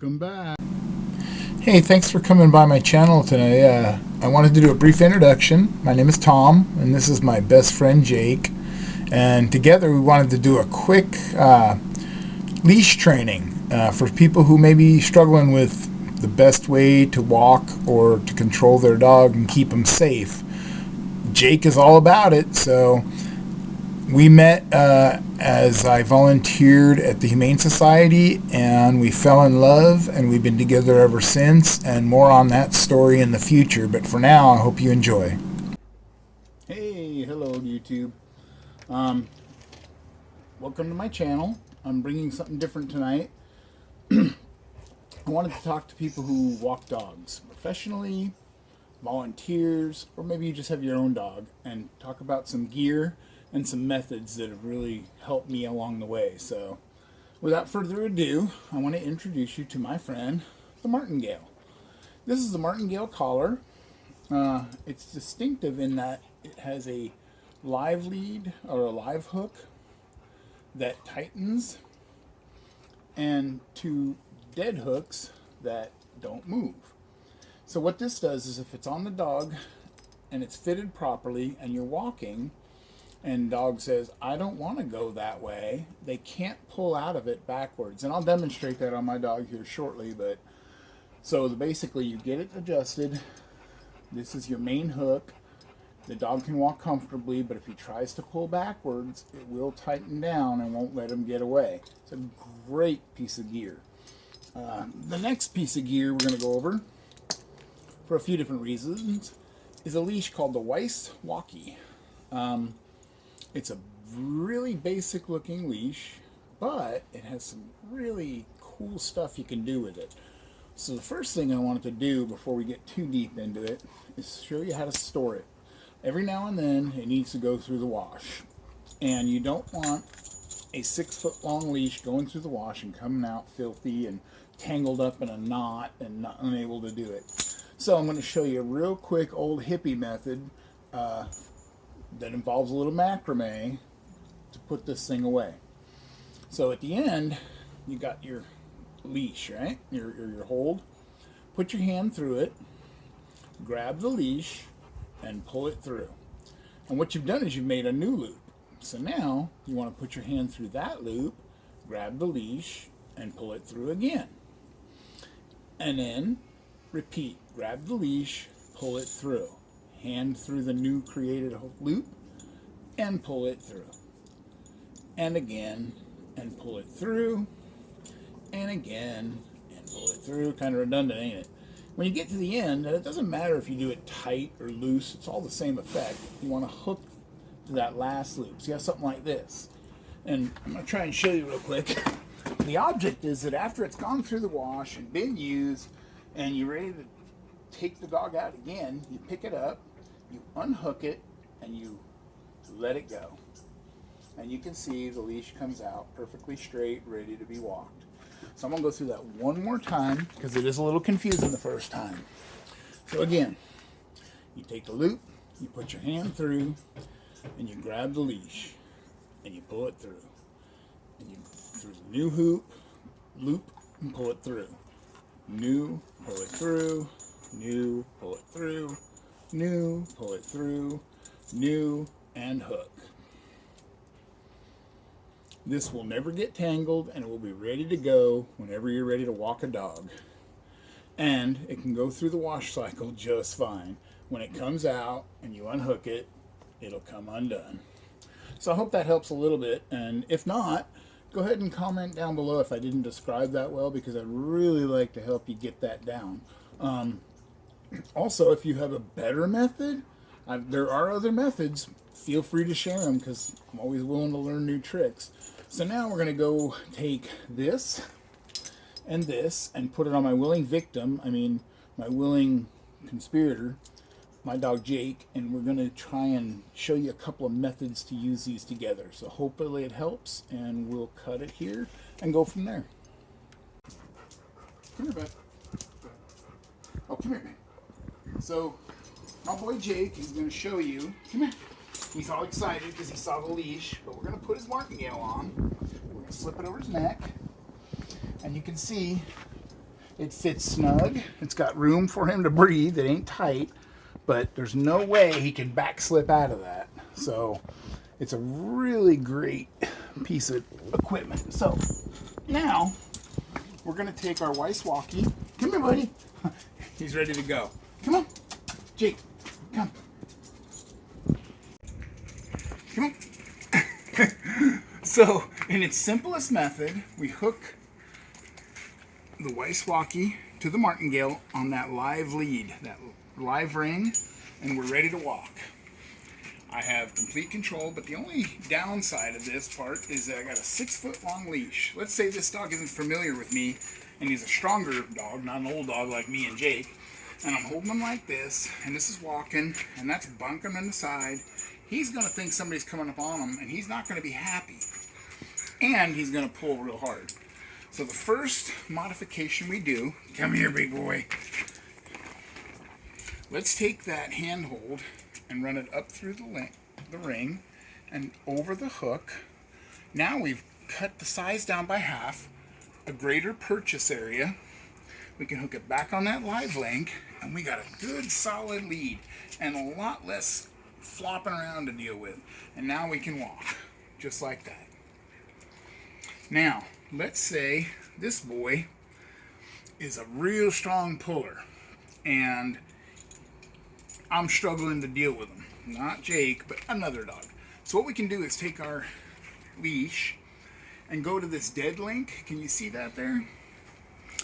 Welcome back. Hey, thanks for coming by my channel today. I wanted to do a brief introduction. My name is Tom, and this is my best friend Jake. And together we wanted to do a quick leash training for people who may be struggling with the best way to walk or to control their dog and keep them safe. Jake is all about it, so we met as I volunteered at the Humane Society, and we fell in love, and we've been together ever since, and more on that story in the future. But for now, I hope you enjoy. Hey, hello YouTube. Welcome to my channel. I'm bringing something different tonight. I wanted to talk to people who walk dogs professionally, volunteers, or maybe you just have your own dog, and talk about some gear and some methods that have really helped me along the way. So without further ado, I want to introduce you to my friend, the Martingale. This is the Martingale Collar. It's distinctive in that it has a live lead or a live hook that tightens and two dead hooks that don't move. So what this does is if it's on the dog and it's fitted properly and you're walking and dog says, I don't want to go that way, they can't pull out of it backwards. And I'll demonstrate that on my dog here shortly. But so basically you get it adjusted. This is your main hook. The dog can walk comfortably, but if he tries to pull backwards, it will tighten down and won't let him get away. It's a great piece of gear. The next piece of gear we're going to go over, for a few different reasons, is a leash called the Weiss Walkie. It's a really basic looking leash, but it has some really cool stuff you can do with it. So the first thing I wanted to do before we get too deep into it is show you how to store it. Every now and then it needs to go through the wash, and you don't want a 6-foot long leash going through the wash and coming out filthy and tangled up in a knot and not unable to do it. So I'm going to show you a real quick old hippie method that involves a little macrame to put this thing away. So at the end, you got your leash, right? Your hold. Put your hand through it, grab the leash, and pull it through. And what you've done is you've made a new loop. So now you want to put your hand through that loop, grab the leash, and pull it through again. And then repeat. Grab the leash, pull it through. Hand through the new created loop and pull it through. And again, and pull it through. And again, and pull it through. Kind of redundant, ain't it? When you get to the end, and it doesn't matter if you do it tight or loose, it's all the same effect. You want to hook to that last loop. So you have something like this. And I'm going to try and show you real quick. The object is that after it's gone through the wash and been used, and you're ready to take the dog out again, you pick it up, you unhook it, and you let it go. And you can see the leash comes out perfectly straight, ready to be walked. So I'm going to go through that one more time because it is a little confusing the first time. So again, you take the loop, you put your hand through, and you grab the leash, and you pull it through. And you through the new loop, and pull it through. New, pull it through, new, pull it through, new, pull it through, new, and hook. This will never get tangled, and it will be ready to go whenever you're ready to walk a dog. And it can go through the wash cycle just fine. When it comes out and you unhook it, it'll come undone. So I hope that helps a little bit, and if not, go ahead and comment down below if I didn't describe that well, because I'd really like to help you get that down. Also, if you have a better method, there are other methods. Feel free to share them because I'm always willing to learn new tricks. So now we're going to go take this and put it on my willing victim, my willing conspirator, my dog Jake, and we're going to try and show you a couple of methods to use these together. So hopefully it helps, and we'll cut it here and go from there. Come here, bud. Oh, come here, man. So my boy Jake is going to show you. Come here. He's all excited because he saw the leash, but we're going to put his martingale on. We're going to slip it over his neck, and you can see It fits snug. It's got room for him to breathe. It ain't tight, but there's no way he can back slip out of that. So it's a really great piece of equipment. So now we're going to take our Weiss Walkie. Come here, buddy. He's ready to go. Come on. Jake, come. Come on. So, in its simplest method, we hook the Weiss Walkie to the Martingale on that live lead, that live ring, and we're ready to walk. I have complete control, but the only downside of this part is that I got a 6-foot long leash. Let's say this dog isn't familiar with me, and he's a stronger dog, not an old dog like me and Jake, and I'm holding him like this, and this is walking, and that's bunking on the side. He's going to think somebody's coming up on him, and he's not going to be happy. And he's going to pull real hard. So the first modification we do, come here, big boy. Let's take that handhold and run it up through the ring and over the hook. Now we've cut the size down by half, a greater purchase area. We can hook it back on that live link, and we got a good solid lead and a lot less flopping around to deal with. And now we can walk just like that. Now, let's say this boy is a real strong puller, and I'm struggling to deal with him. Not Jake, but another dog. So what we can do is take our leash and go to this dead link. Can you see that there?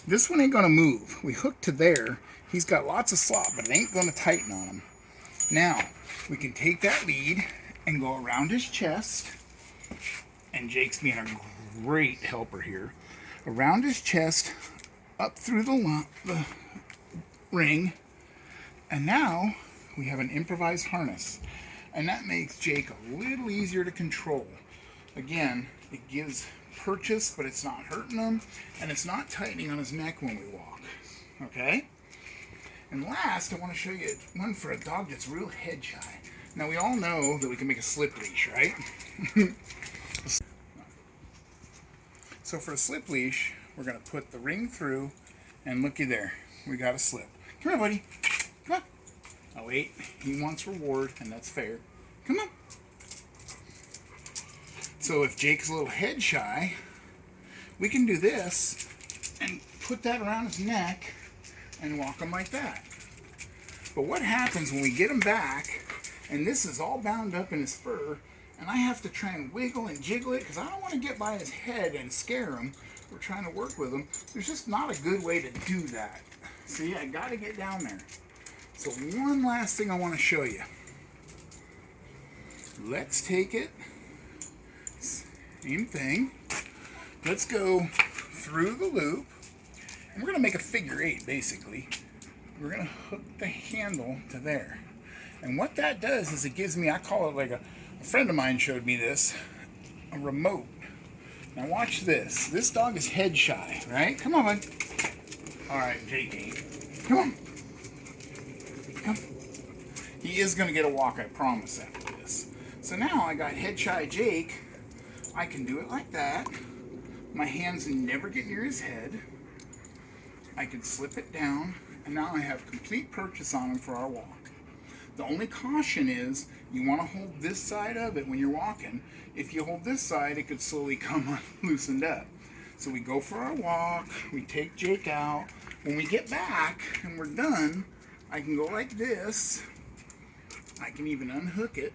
This one ain't gonna move. We hook to there. He's got lots of slop, but it ain't gonna tighten on him. Now, we can take that lead and go around his chest, and Jake's being a great helper here. Around his chest, up through the ring, and now we have an improvised harness, and that makes Jake a little easier to control. Again, it gives purchase, but it's not hurting him, and it's not tightening on his neck when we walk. Okay? And last, I want to show you one for a dog that's real head shy. Now, we all know that we can make a slip leash, right? So for a slip leash, we're going to put the ring through, and looky there, we got a slip. Come here, buddy. Come on. Oh, wait. He wants reward, and that's fair. Come on. So if Jake's a little head shy, we can do this and put that around his neck and walk him like that. But what happens when we get him back, and this is all bound up in his fur, and I have to try and wiggle and jiggle it because I don't want to get by his head and scare him. We're trying to work with him. There's just not a good way to do that. See, I got to get down there. So one last thing I want to show you. Let's take it. Same thing. Let's go through the loop. And we're going to make a figure 8, basically. We're going to hook the handle to there. And what that does is it gives me, I call it like a friend of mine showed me this, a remote. Now watch this. This dog is head shy, right? Come on, bud. All right, Jake ain't. Come on. Come. He is going to get a walk, I promise, after this. So now I got head shy Jake. I can do it like that. My hands never get near his head. I can slip it down, and now I have complete purchase on him for our walk. The only caution is you want to hold this side of it when you're walking. If you hold this side, it could slowly come loosened up. So we go for our walk, we take Jake out. When we get back and we're done, I can go like this. I can even unhook it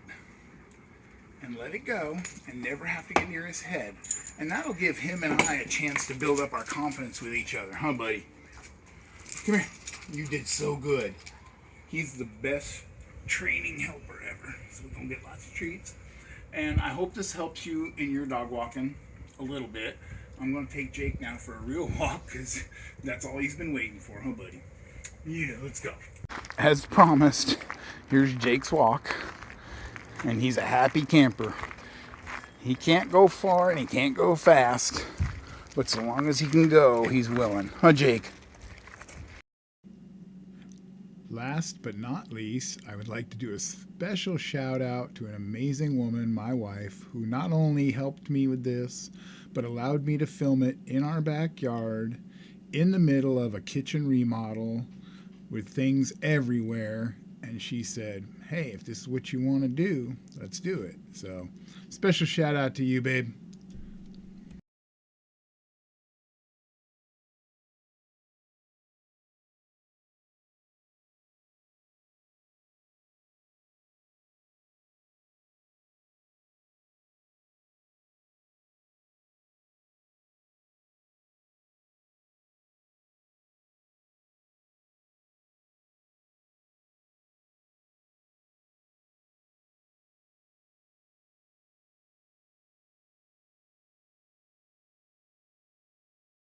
and let it go and never have to get near his head. And that'll give him and I a chance to build up our confidence with each other. Huh, buddy? Come here. You did so good. He's the best training helper ever. So we're going to get lots of treats. And I hope this helps you in your dog walking a little bit. I'm going to take Jake now for a real walk because that's all he's been waiting for, huh, buddy? Yeah, let's go. As promised, here's Jake's walk. And he's a happy camper. He can't go far and he can't go fast. But so long as he can go, he's willing. Huh, Jake? Last but not least, I would like to do a special shout out to an amazing woman, my wife, who not only helped me with this, but allowed me to film it in our backyard in the middle of a kitchen remodel with things everywhere, and she said, hey, if this is what you want to do, let's do it. So special shout out to you, babe.